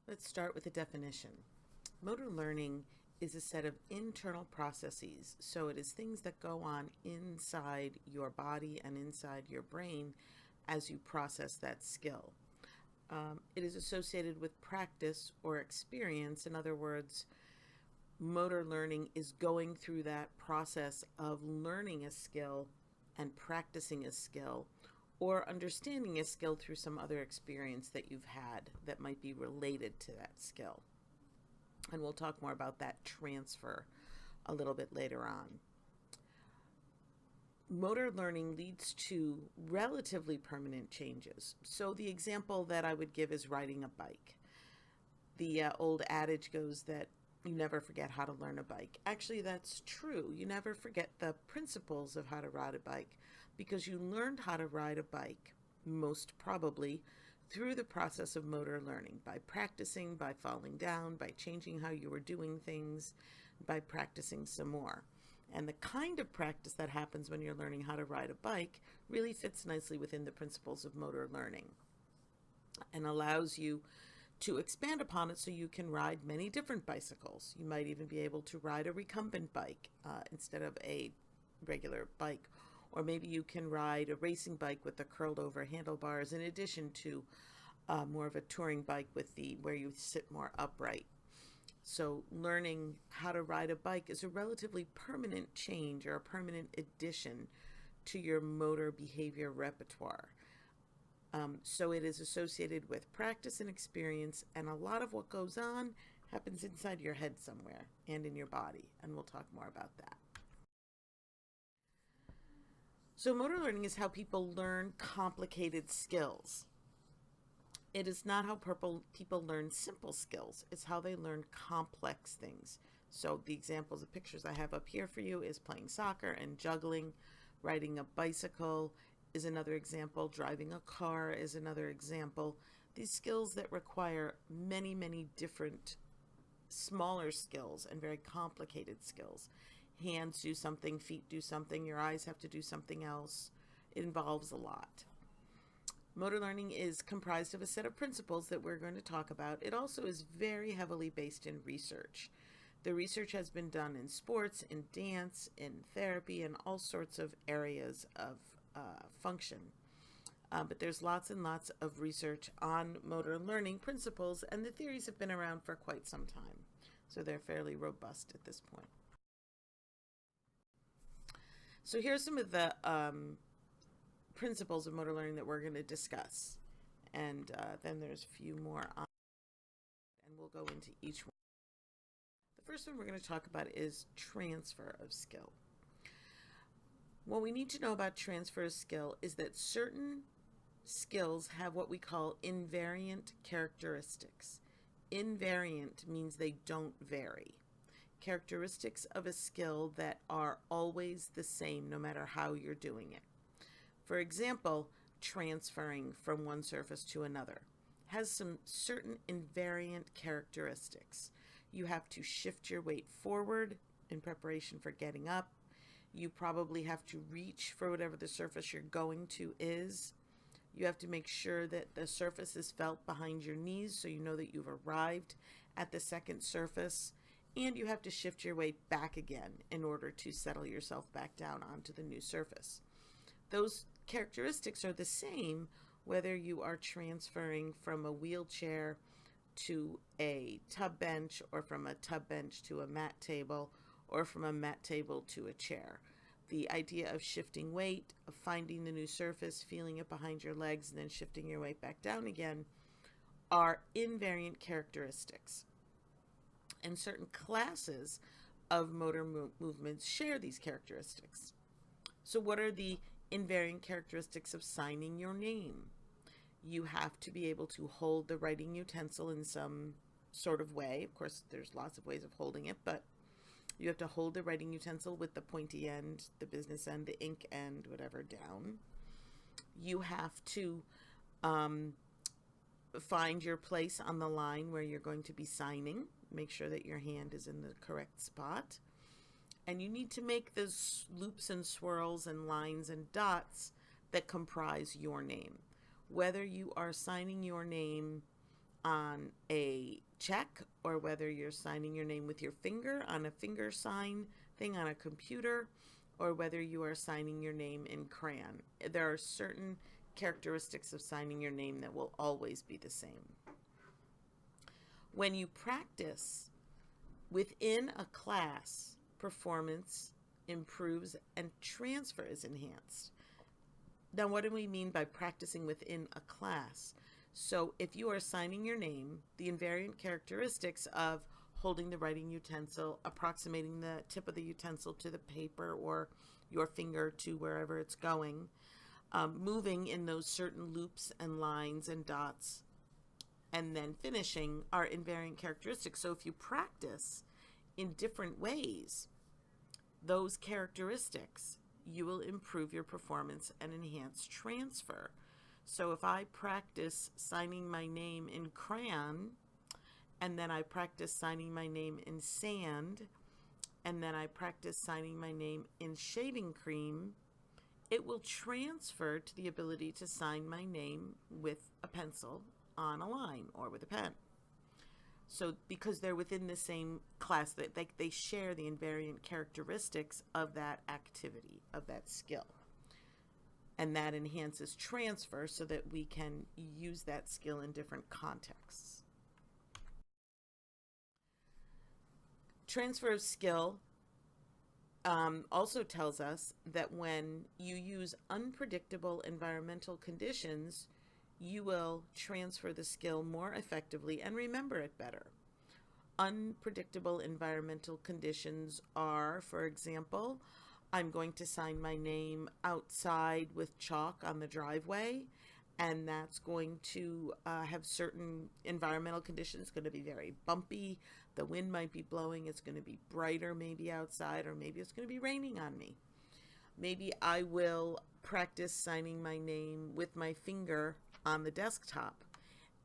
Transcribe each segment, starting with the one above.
Let's start with a definition. Motor learning is a set of internal processes, so it is things that go on inside your body and inside your brain as you process that skill. It is associated with practice or experience. In other words, motor learning is going through that process of learning a skill and practicing a skill, or understanding a skill through some other experience that you've had that might be related to that skill. And we'll talk more about that transfer a little bit later on. Motor learning leads to relatively permanent changes. So the example that I would give is riding a bike. The old adage goes that you never forget how to learn a bike. Actually, that's true. You never forget the principles of how to ride a bike because you learned how to ride a bike, most probably, through the process of motor learning, by practicing, by falling down, by changing how you were doing things, by practicing some more. And the kind of practice that happens when you're learning how to ride a bike really fits nicely within the principles of motor learning and allows you to expand upon it so you can ride many different bicycles. You might even be able to ride a recumbent bike instead of a regular bike. Or maybe you can ride a racing bike with the curled over handlebars in addition to more of a touring bike with where you sit more upright. So learning how to ride a bike is a relatively permanent change or a permanent addition to your motor behavior repertoire. So it is associated with practice and experience, and a lot of what goes on happens inside your head somewhere and in your body, and we'll talk more about that. So motor learning is how people learn complicated skills. It is not how people learn simple skills. It's how they learn complex things. So the examples of pictures I have up here for you is playing soccer and juggling. Riding a bicycle is another example. Driving a car is another example. These skills that require many, many different smaller skills and very complicated skills. Hands do something, feet do something, your eyes have to do something else. It involves a lot. Motor learning is comprised of a set of principles that we're going to talk about. It also is very heavily based in research. The research has been done in sports, in dance, in therapy, and all sorts of areas of function. But there's lots and lots of research on motor learning principles, and the theories have been around for quite some time. So they're fairly robust at this point. So here's some of the principles of motor learning that we're going to discuss. And then there's a few more on, and we'll go into each one. The first one we're going to talk about is transfer of skill. What we need to know about transfer of skill is that certain skills have what we call invariant characteristics. Invariant means they don't vary. Characteristics of a skill that are always the same no matter how you're doing it. For example, transferring from one surface to another has some certain invariant characteristics. You have to shift your weight forward in preparation for getting up. You probably have to reach for whatever the surface you're going to is. You have to make sure that the surface is felt behind your knees so you know that you've arrived at the second surface. And you have to shift your weight back again in order to settle yourself back down onto the new surface. Those characteristics are the same whether you are transferring from a wheelchair to a tub bench, or from a tub bench to a mat table, or from a mat table to a chair. The idea of shifting weight, of finding the new surface, feeling it behind your legs, and then shifting your weight back down again are invariant characteristics. And certain classes of motor movements share these characteristics. So what are the invariant characteristics of signing your name? You have to be able to hold the writing utensil in some sort of way. Of course, there's lots of ways of holding it, but you have to hold the writing utensil with the pointy end, the business end, the ink end, whatever, down. You have to find your place on the line where you're going to be signing. Make sure that your hand is in the correct spot. And you need to make those loops and swirls and lines and dots that comprise your name. Whether you are signing your name on a check, or whether you're signing your name with your finger on a finger sign thing on a computer, or whether you are signing your name in crayon. There are certain characteristics of signing your name that will always be the same. When you practice within a class, performance improves and transfer is enhanced. Now, what do we mean by practicing within a class? So if you are signing your name, the invariant characteristics of holding the writing utensil, approximating the tip of the utensil to the paper or your finger to wherever it's going, moving in those certain loops and lines and dots, and then finishing are invariant characteristics. So if you practice in different ways those characteristics, you will improve your performance and enhance transfer. So if I practice signing my name in crayon, and then I practice signing my name in sand, and then I practice signing my name in shaving cream, it will transfer to the ability to sign my name with a pencil on a line or with a pen. So because they're within the same class, they share the invariant characteristics of that activity, of that skill. And that enhances transfer so that we can use that skill in different contexts. Transfer of skill also tells us that when you use unpredictable environmental conditions, you will transfer the skill more effectively and remember it better. Unpredictable environmental conditions are, for example, I'm going to sign my name outside with chalk on the driveway, and that's going to have certain environmental conditions. It's going to be very bumpy. The wind might be blowing. It's going to be brighter maybe outside, or maybe it's going to be raining on me. Maybe I will practice signing my name with my finger on the desktop,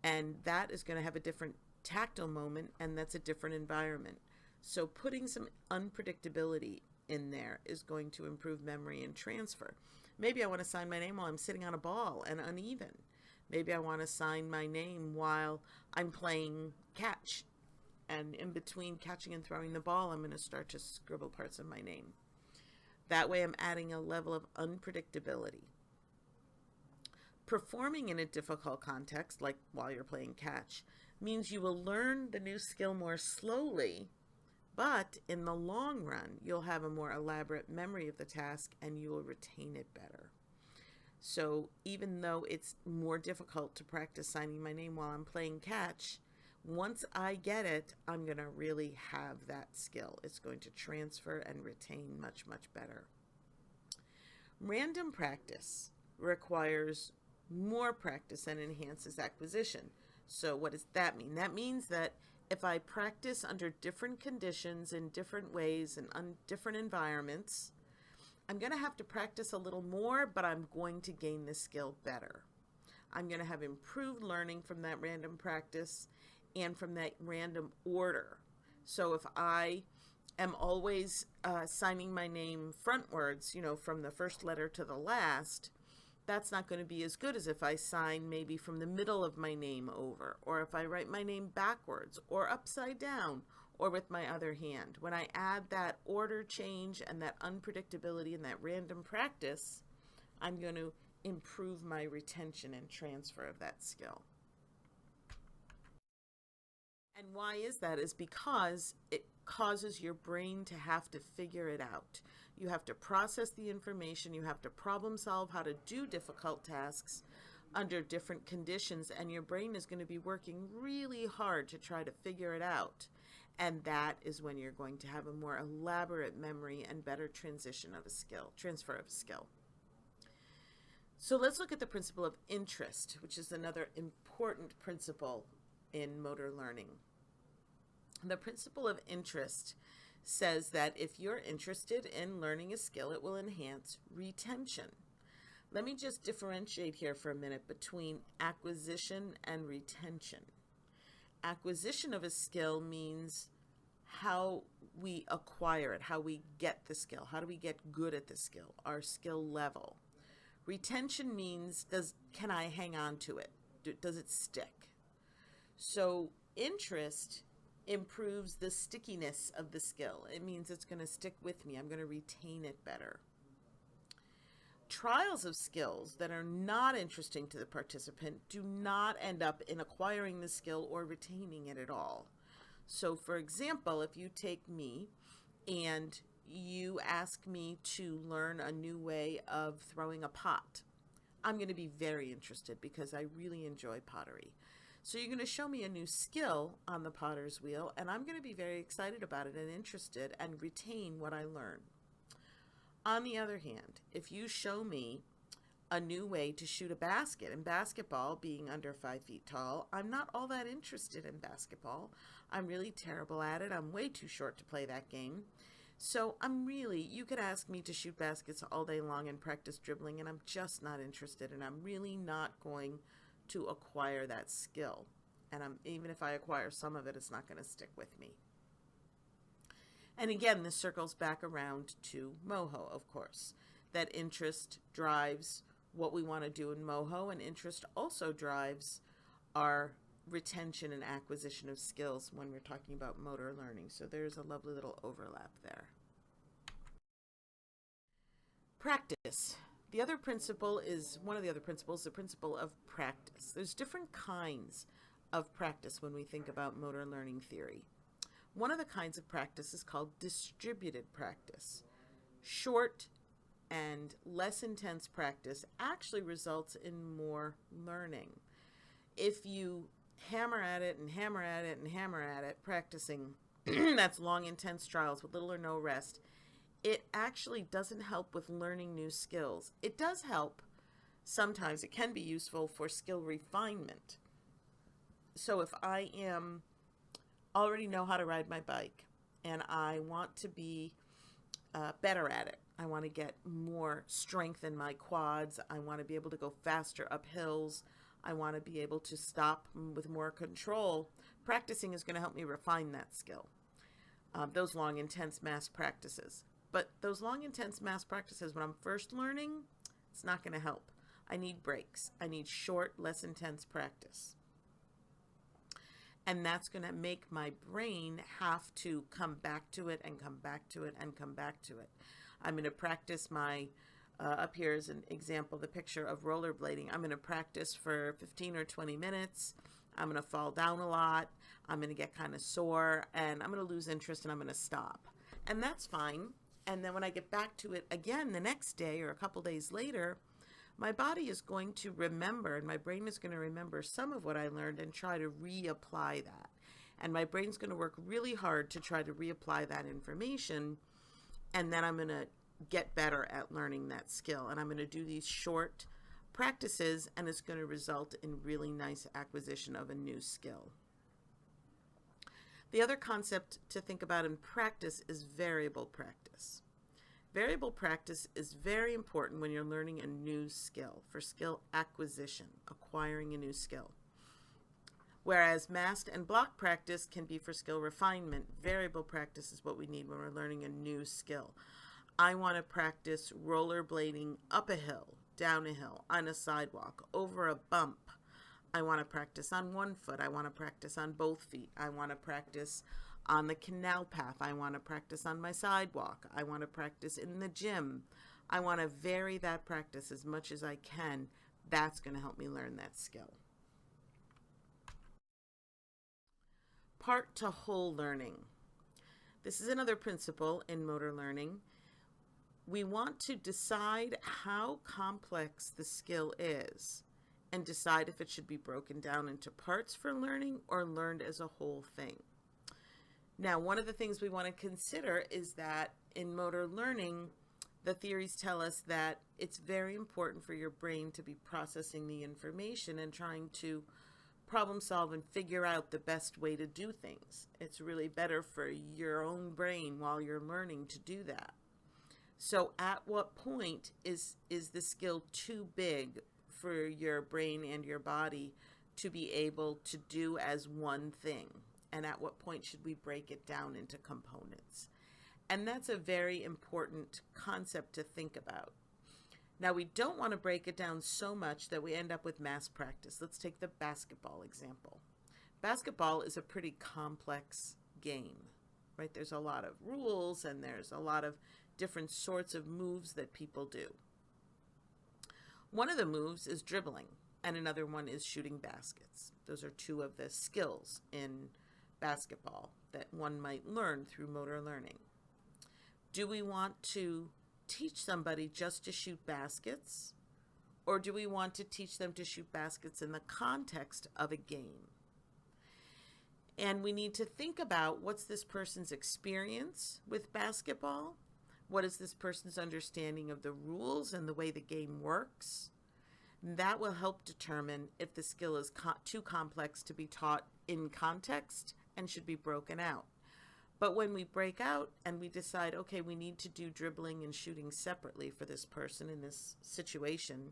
and that is going to have a different tactile moment, and that's a different environment. So putting some unpredictability in there is going to improve memory and transfer. Maybe I want to sign my name while I'm sitting on a ball and uneven. Maybe I want to sign my name while I'm playing catch, and in between catching and throwing the ball, I'm going to start to scribble parts of my name. That way I'm adding a level of unpredictability. Performing in a difficult context, like while you're playing catch, means you will learn the new skill more slowly, but in the long run, you'll have a more elaborate memory of the task and you will retain it better. So even though it's more difficult to practice signing my name while I'm playing catch, once I get it, I'm going to really have that skill. It's going to transfer and retain much, much better. Random practice requires more practice and enhances acquisition. So what does that mean? That means that if I practice under different conditions in different ways and on different environments, I'm going to have to practice a little more, but I'm going to gain the skill better. I'm going to have improved learning from that random practice and from that random order. So if I am always signing my name frontwards, from the first letter to the last, that's not going to be as good as if I sign maybe from the middle of my name over, or if I write my name backwards or upside down or with my other hand. When I add that order change and that unpredictability and that random practice, I'm going to improve my retention and transfer of that skill. And why is that? Is because it causes your brain to have to figure it out. You have to process the information, you have to problem solve how to do difficult tasks under different conditions, and your brain is going to be working really hard to try to figure it out. And that is when you're going to have a more elaborate memory and better transfer of a skill. So let's look at the principle of interest, which is another important principle in motor learning. The principle of interest says that if you're interested in learning a skill, it will enhance retention. Let me just differentiate here for a minute between acquisition and retention. Acquisition of a skill means how we acquire it, how we get the skill, how do we get good at the skill, our skill level. Retention means, can I hang on to it? Does it stick? So interest improves the stickiness of the skill. It means it's going to stick with me. I'm going to retain it better. Trials of skills that are not interesting to the participant do not end up in acquiring the skill or retaining it at all. So for example, if you take me and you ask me to learn a new way of throwing a pot, I'm going to be very interested because I really enjoy pottery. So you're going to show me a new skill on the potter's wheel, and I'm going to be very excited about it and interested and retain what I learn. On the other hand, if you show me a new way to shoot a basket, and basketball, being under 5 feet tall, I'm not all that interested in basketball. I'm really terrible at it. I'm way too short to play that game. So you could ask me to shoot baskets all day long and practice dribbling, and I'm just not interested, and I'm really not going to acquire that skill. And even if I acquire some of it, it's not going to stick with me. And again, this circles back around to MOHO, of course. That interest drives what we want to do in MOHO, and interest also drives our retention and acquisition of skills when we're talking about motor learning. So there's a lovely little overlap there. Practice. The other principle is, one of the other principles, the principle of practice. There's different kinds of practice when we think about motor learning theory. One of the kinds of practice is called distributed practice. Short and less intense practice actually results in more learning. If you hammer at it and hammer at it and hammer at it, practicing, that's long, intense trials with little or no rest, it actually doesn't help with learning new skills. It does help. Sometimes it can be useful for skill refinement. So if I already know how to ride my bike and I want to be better at it, I want to get more strength in my quads, I want to be able to go faster up hills, I want to be able to stop with more control, practicing is going to help me refine that skill. Those long, intense mass practices. But those long, intense mass practices, when I'm first learning, it's not going to help. I need breaks. I need short, less intense practice. And that's going to make my brain have to come back to it and come back to it and come back to it. I'm going to practice my, up here is an example, the picture of rollerblading. I'm going to practice for 15 or 20 minutes. I'm going to fall down a lot. I'm going to get kind of sore, and I'm going to lose interest, and I'm going to stop. And that's fine. And then when I get back to it again the next day or a couple days later, my body is going to remember, and my brain is going to remember some of what I learned and try to reapply that. And my brain's going to work really hard to try to reapply that information, and then I'm going to get better at learning that skill. And I'm going to do these short practices, and it's going to result in really nice acquisition of a new skill. The other concept to think about in practice is variable practice. Variable practice is very important when you're learning a new skill, for skill acquisition, acquiring a new skill. Whereas massed and block practice can be for skill refinement, variable practice is what we need when we're learning a new skill. I want to practice rollerblading up a hill, down a hill, on a sidewalk, over a bump. I want to practice on one foot. I want to practice on both feet. I want to practice on the canal path. I want to practice on my sidewalk. I want to practice in the gym. I want to vary that practice as much as I can. That's going to help me learn that skill. Part to whole learning. This is another principle in motor learning. We want to decide how complex the skill is and decide if it should be broken down into parts for learning or learned as a whole thing. Now, one of the things we want to consider is that in motor learning, the theories tell us that it's very important for your brain to be processing the information and trying to problem solve and figure out the best way to do things. It's really better for your own brain while you're learning to do that. So at what point is the skill too big for your brain and your body to be able to do as one thing? And at what point should we break it down into components? And that's a very important concept to think about. Now, we don't want to break it down so much that we end up with mass practice. Let's take the basketball example. Basketball is a pretty complex game, right? There's a lot of rules and there's a lot of different sorts of moves that people do. One of the moves is dribbling, and another one is shooting baskets. Those are two of the skills in basketball that one might learn through motor learning. Do we want to teach somebody just to shoot baskets, or do we want to teach them to shoot baskets in the context of a game? And we need to think about what's this person's experience with basketball. What is this person's understanding of the rules and the way the game works? That will help determine if the skill is too complex to be taught in context and should be broken out. But when we break out and we decide, okay, we need to do dribbling and shooting separately for this person in this situation,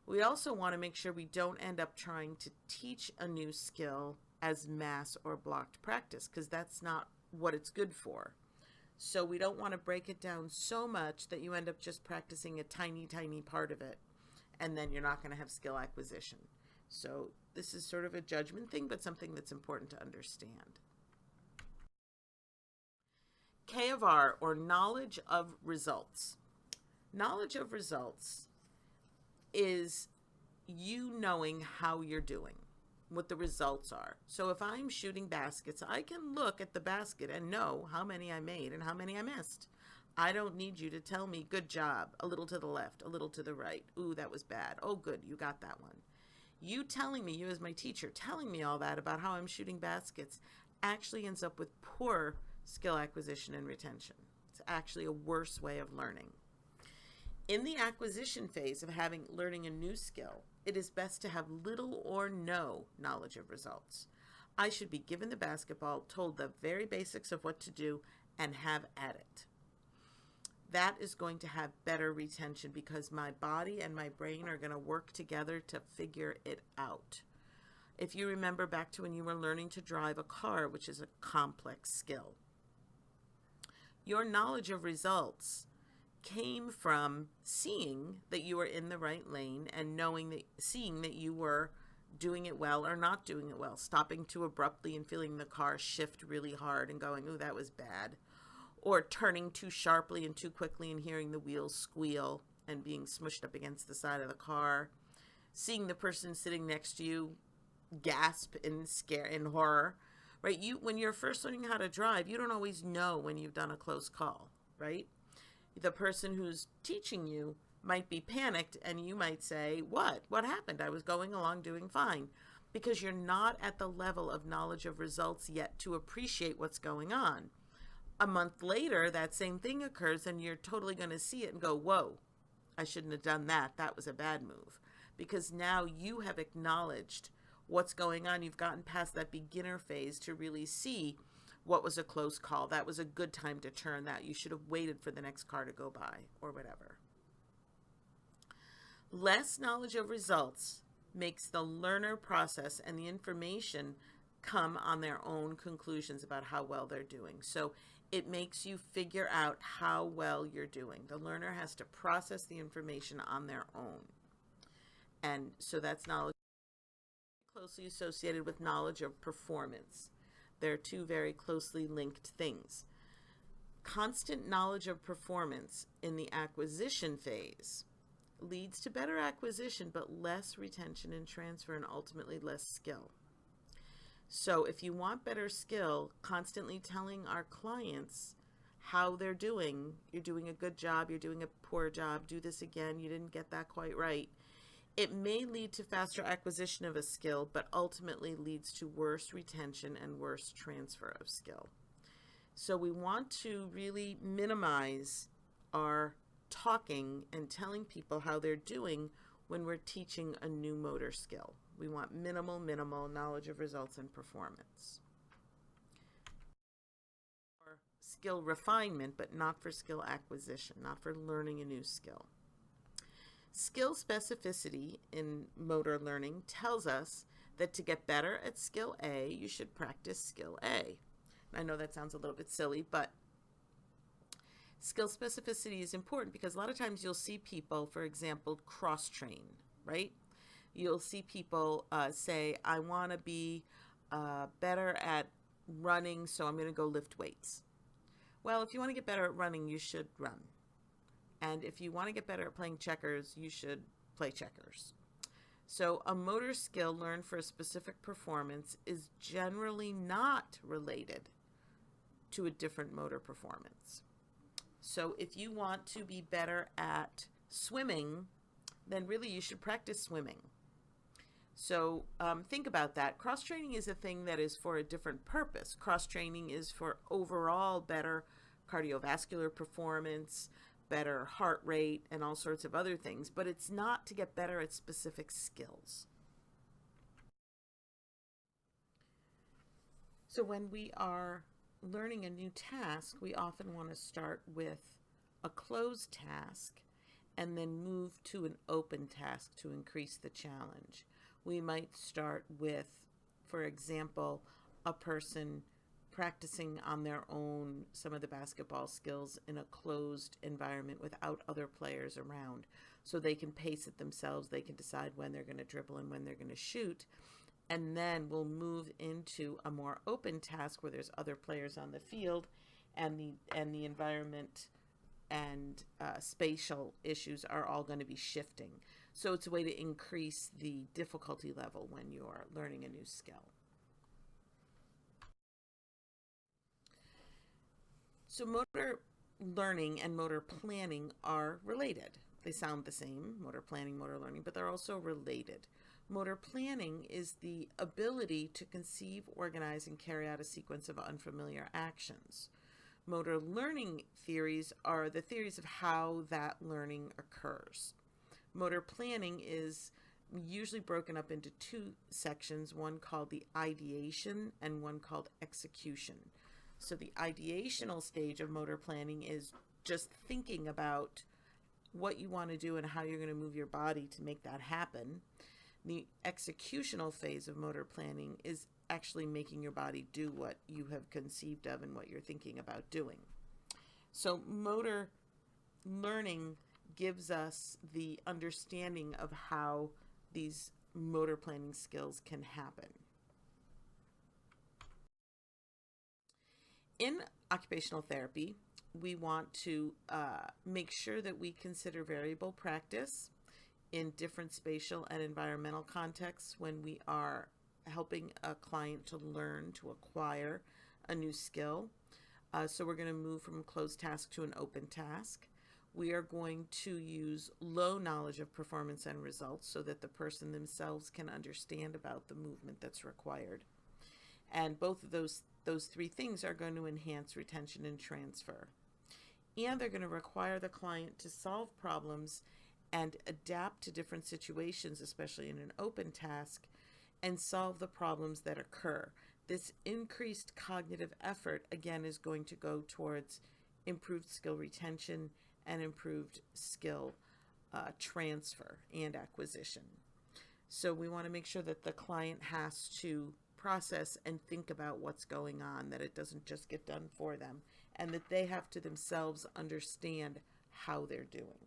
we also want to make sure we don't end up trying to teach a new skill as mass or blocked practice, because that's not what it's good for. So we don't want to break it down so much that you end up just practicing a tiny, tiny part of it, and then you're not going to have skill acquisition. So this is sort of a judgment thing, but something that's important to understand. K of R, or knowledge of results. Knowledge of results is you knowing how you're doing, what the results are. So if I'm shooting baskets, I can look at the basket and know how many I made and how many I missed. I don't need you to tell me, good job, a little to the left, a little to the right. Ooh, that was bad. Oh, good, you got that one. You telling me, you as my teacher, telling me all that about how I'm shooting baskets actually ends up with poor skill acquisition and retention. It's actually a worse way of learning. In the acquisition phase of learning a new skill, it is best to have little or no knowledge of results. I should be given the basketball, told the very basics of what to do, and have at it. That is going to have better retention because my body and my brain are going to work together to figure it out. If you remember back to when you were learning to drive a car, which is a complex skill, your knowledge of results came from seeing that you were in the right lane and seeing that you were doing it well or not doing it well, stopping too abruptly and feeling the car shift really hard and going, ooh, that was bad, or turning too sharply and too quickly and hearing the wheels squeal and being smushed up against the side of the car, seeing the person sitting next to you gasp in horror, right? When you're first learning how to drive, you don't always know when you've done a close call, right? The person who's teaching you might be panicked and you might say, what happened? I was going along doing fine, because you're not at the level of knowledge of results yet to appreciate what's going on. A month later, that same thing occurs and you're totally going to see it and go, whoa, I shouldn't have done that. That was a bad move. Because now you have acknowledged what's going on. You've gotten past that beginner phase to really see what was a close call. That was a good time to turn that. You should have waited for the next car to go by or whatever. Less knowledge of results makes the learner process and the information come on their own conclusions about how well they're doing. So it makes you figure out how well you're doing. The learner has to process the information on their own. And so that's knowledge closely associated with knowledge of performance. They're two very closely linked things. Constant knowledge of performance in the acquisition phase leads to better acquisition, but less retention and transfer, and ultimately less skill. So if you want better skill, constantly telling our clients how they're doing, you're doing a good job, you're doing a poor job, do this again, you didn't get that quite right, it may lead to faster acquisition of a skill, but ultimately leads to worse retention and worse transfer of skill. So we want to really minimize our talking and telling people how they're doing when we're teaching a new motor skill. We want minimal knowledge of results and performance. Or skill refinement, but not for skill acquisition, not for learning a new skill. Skill specificity in motor learning tells us that to get better at skill A, you should practice skill A. I know that sounds a little bit silly, but skill specificity is important because a lot of times you'll see people, for example, cross-train, right? You'll see people say, I want to be better at running, so I'm going to go lift weights. Well, if you want to get better at running, you should run. And if you want to get better at playing checkers, you should play checkers. So a motor skill learned for a specific performance is generally not related to a different motor performance. So if you want to be better at swimming, then really you should practice swimming. So think about that. Cross-training is a thing that is for a different purpose. Cross-training is for overall better cardiovascular performance, better heart rate, and all sorts of other things, but it's not to get better at specific skills. So when we are learning a new task, we often want to start with a closed task and then move to an open task to increase the challenge. We might start with, for example, a person practicing on their own some of the basketball skills in a closed environment without other players around, so they can pace it themselves. They can decide when they're going to dribble and when they're going to shoot. And then we'll move into a more open task where there's other players on the field, and the environment and spatial issues are all going to be shifting. So it's a way to increase the difficulty level when you're learning a new skill. So motor learning and motor planning are related. They sound the same, motor planning, motor learning, but they're also related. Motor planning is the ability to conceive, organize, and carry out a sequence of unfamiliar actions. Motor learning theories are the theories of how that learning occurs. Motor planning is usually broken up into two sections, one called the ideation and one called execution. So the ideational stage of motor planning is just thinking about what you want to do and how you're going to move your body to make that happen. The executional phase of motor planning is actually making your body do what you have conceived of and what you're thinking about doing. So motor learning gives us the understanding of how these motor planning skills can happen. In occupational therapy, we want to make sure that we consider variable practice in different spatial and environmental contexts when we are helping a client to learn, to acquire a new skill. So we're going to move from a closed task to an open task. We are going to use low knowledge of performance and results so that the person themselves can understand about the movement that's required. And both of those three things are going to enhance retention and transfer. And they're going to require the client to solve problems and adapt to different situations, especially in an open task, and solve the problems that occur. This increased cognitive effort, again, is going to go towards improved skill retention and improved skill transfer and acquisition. So we want to make sure that the client has to process and think about what's going on, that it doesn't just get done for them, and that they have to themselves understand how they're doing.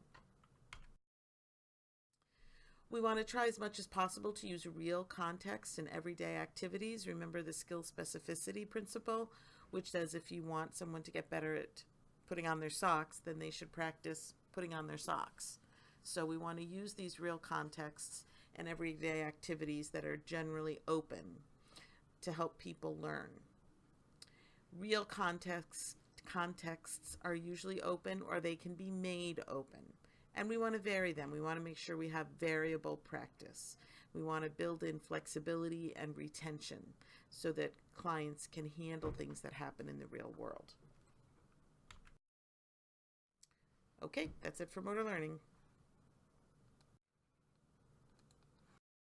We want to try as much as possible to use real context in everyday activities. Remember the skill specificity principle, which says if you want someone to get better at putting on their socks, then they should practice putting on their socks. So we want to use these real contexts and everyday activities that are generally open to help people learn. Real contexts are usually open, or they can be made open. And we want to vary them. We want to make sure we have variable practice. We want to build in flexibility and retention so that clients can handle things that happen in the real world. Okay, that's it for motor learning.